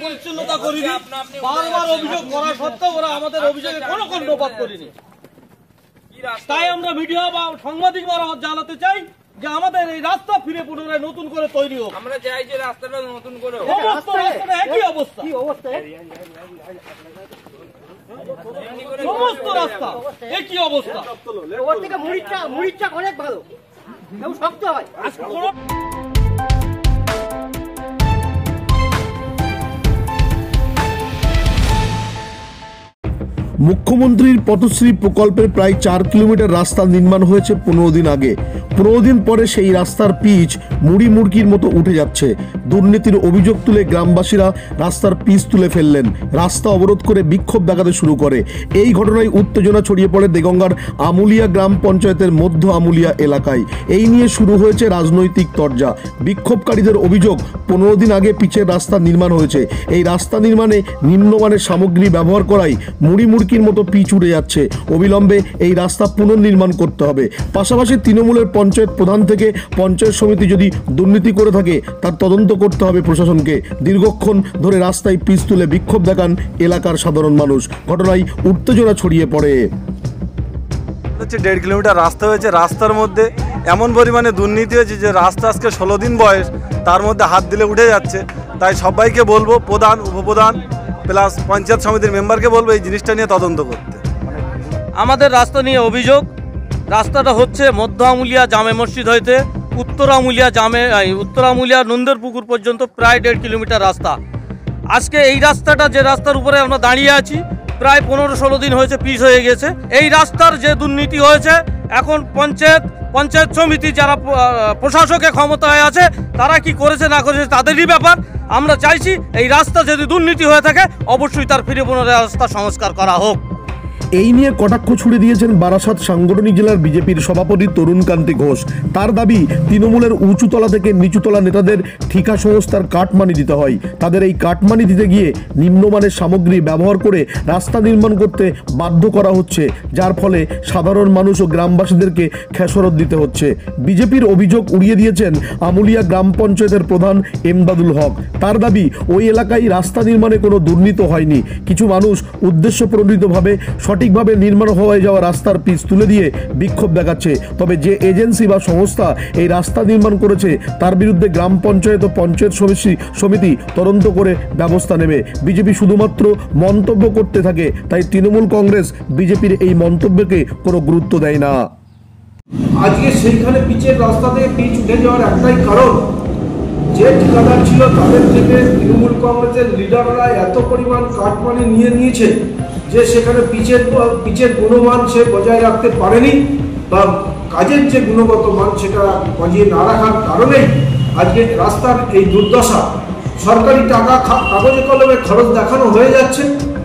পরিচ্ছন্নতা করিনি, বারবার অভিযোগ করা সত্ত্বেও ওরা আমাদের অভিযোগে কোনো কর্ণপাত করেনি। তাই আমরা মিডিয়া বা সাংবাদিক মারফত জানাতে চাই যে আমাদের এই রাস্তা ফিরে পুনরায় নতুন করে তৈরি হোক। আমরা চাই যে রাস্তাটা নতুন করে সমস্ত রাস্তাটা একই অবস্থা, সমস্ত রাস্তা একই অবস্থা। ওর থেকে মুড়িটা অনেক ভালো, শক্ত হয়। মুখ্যমন্ত্রীর পথশ্রী প্রকল্পের প্রায় 4 কিলোমিটার রাস্তা নির্মাণ হয়েছে 15 দিন আগে। 15 দিন পরে সেই রাস্তার পিচ মুড়ি মুড়কির মতো উঠে যাচ্ছে। দুর্নীতির অভিযোগ তুলে গ্রামবাসীরা রাস্তার পিচ তুলে ফেললেন, রাস্তা অবরোধ করে বিক্ষোভ দেখাতে শুরু করে। এই ঘটনায় উত্তেজনা ছড়িয়ে পড়ে দেগঙ্গার আমুলিয়া গ্রাম পঞ্চায়েতের মধ্য আমুলিয়া এলাকায়। এই নিয়ে শুরু হয়েছে রাজনৈতিক তরজা। বিক্ষোভকারীদের অভিযোগ 15 দিন আগে পিচের রাস্তা নির্মাণ হয়েছে। এই রাস্তা নির্মাণে নিম্নমানের সামগ্রী ব্যবহার করায় মুড়ি মুড়কির মতো পিচ উড়ে যাচ্ছে। অবিলম্বে এই রাস্তা পুনর্নির্মাণ করতে হবে। পাশাপাশি তৃণমূলের পঞ্চায়েত প্রধান থেকে পঞ্চায়েত সমিতি যদি দুর্নীতি করে থাকে তার তদন্ত করতে হবে প্রশাসনকে। দীর্ঘক্ষণ ধরে রাস্তায় পিচ তুলে বিক্ষোভ দেখান এলাকার সাধারণ মানুষ। ঘটনায় উত্তেজনা ছড়িয়ে পড়ে। 1.5 কিলোমিটার রাস্তা হয়েছে, রাস্তার মধ্যে এমন পরিমাণে দুর্নীতি হয়েছে যে রাস্তা আজকে 16 দিন বয়স, তার মধ্যে হাত দিলে উঠে যাচ্ছে। তাই সবাইকে বলবো, প্রধান উপপ্রধান প্লাস পঞ্চায়েত সমিতির মেম্বারকে বলবো এই জিনিসটা নিয়ে তদন্ত করতে। আমাদের রাস্তা নিয়ে অভিযোগ, রাস্তাটা হচ্ছে মধ্য আমুলিয়া জামে মসজিদ হইতে উত্তর আমুলিয়া নন্দেরপুকুর পর্যন্ত প্রায় 1.5 কিলোমিটার রাস্তা। আজকে এই রাস্তাটা, যে রাস্তার উপরে আমরা দাঁড়িয়ে আছি, প্রায় 15-16 দিন হয়েছে পিচ হয়ে গেছে। এই রাস্তার যে দুর্নীতি হয়েছে, এখন পঞ্চায়েত সমিতি যারা প্রশাসকের ক্ষমতায় আছে তারা কি করেছে না করেছে তাদেরই ব্যাপার। আমরা চাইছি এই রাস্তা যদি দুর্নীতি হয়ে থাকে অবশ্যই তার ফিরে পুনরায় রাস্তা সংস্কার করা হোক। এই নিয়ে কটাক্ষ ছুড়ে দিয়েছেন বারাসাত সাংগঠনিক জেলার বিজেপির সভাপতি তরুণকান্তি ঘোষ। তার দাবি, তৃণমূলের উঁচুতলা থেকে নিচুতলা নেতাদের ঠিকা সংস্থার কাটমানি দিতে হয়। তাদের এই কাটমানি দিতে গিয়ে নিম্নমানের সামগ্রী ব্যবহার করে রাস্তা নির্মাণ করতে বাধ্য করা হচ্ছে, যার ফলে সাধারণ মানুষ ও গ্রামবাসীদেরকে খেসারত দিতে হচ্ছে। বিজেপির অভিযোগ উড়িয়ে দিয়েছেন আমুলিয়া গ্রাম পঞ্চায়েতের প্রধান এমদাদুল হক। তার দাবি, ওই এলাকায় রাস্তা নির্মাণে কোনো দুর্নীতি হয়নি। কিছু মানুষ উদ্দেশ্যপ্রণোদিতভাবে সঠিকভাবে নির্মাণ হয়ে যাওয়া রাস্তার পিচ তুলে দিয়ে বিক্ষোভ দেখাচ্ছে। তবে যে এজেন্সি বা সংস্থা এই রাস্তা নির্মাণ করেছে তার বিরুদ্ধে গ্রাম পঞ্চায়েত ও পঞ্চায়েত সমিতি তদন্ত করে ব্যবস্থা নেবে। বিজেপি শুধুমাত্র মন্তব্য করতে থাকে, তাই তৃণমূল কংগ্রেস বিজেপির এই মন্তব্যকে কোনো গুরুত্ব দেয় না। আজকে সেইখানে পিচের রাস্তা থেকে পিচ উঠে যাওয়ার একটাই কারণ, যে ঠিকাদার ছিল তাদের থেকে তৃণমূল কংগ্রেসের লিডাররা এত পরিমাণ কাটমানি নিয়েছে যে সেখানে পিচের গুণমান সে বজায় রাখতে পারেনি, বা কাজের যে গুণগত মান সেটা বজায় না রাখার কারণেই আজকে রাস্তার এই দুর্দশা। সরকারি টাকা কাগজে কলমে খরচ দেখানো হয়ে যাচ্ছে,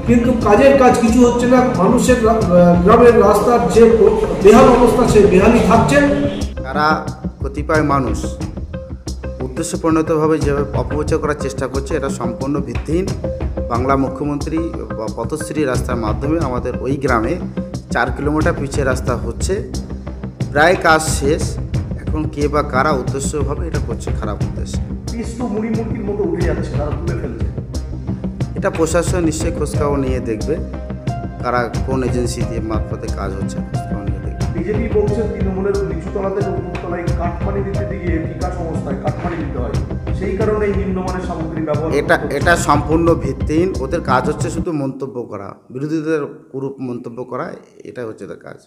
কিন্তু কাজের কাজ কিছু হচ্ছে না। মানুষের গ্রামের রাস্তার যে বেহাল অবস্থা, সেই বেহালই থাকছে। তারা কতিপয় মানুষ উদ্দেশ্যপ্রণোদিতভাবে যেভাবে অপপ্রচার করার চেষ্টা করছে, এটা সম্পূর্ণ ভিত্তিহীন। বাংলা মুখ্যমন্ত্রী পথশ্রী রাস্তার মাধ্যমে আমাদের ওই গ্রামে 4 কিলোমিটার পিচের রাস্তা হচ্ছে, প্রায় কাজ শেষ। এখন কে বা কারা উদ্দেশ্যভাবে এটা করছে, খারাপ উদ্দেশ্যে। পিচ তো মুড়ি মুড়কির মতো উঠে যাচ্ছে, তারা তুলে ফেলছে। এটা প্রশাসন নিশ্চয়ই খোঁজখবর নিয়ে দেখবে, কারা কোন এজেন্সি দিয়ে মারফতে কাজ হচ্ছে খোঁজখবর নিয়ে দেখবে। বিজেপি বলছে তৃণমূলের নিচুতলা থেকে উপরতলায় কাটমানি দিতে গিয়ে ঠিকা সংস্থায় কাটমানি দিতে হয়, সেই কারণে নিম্নমানের সামগ্রী ব্যবহার। এটা সম্পূর্ণ ভিত্তিহীন। ওদের কাজ হচ্ছে শুধু মন্তব্য করা, বিরোধীদের কুরূপ মন্তব্য করা, এটা হচ্ছে তার কাজ।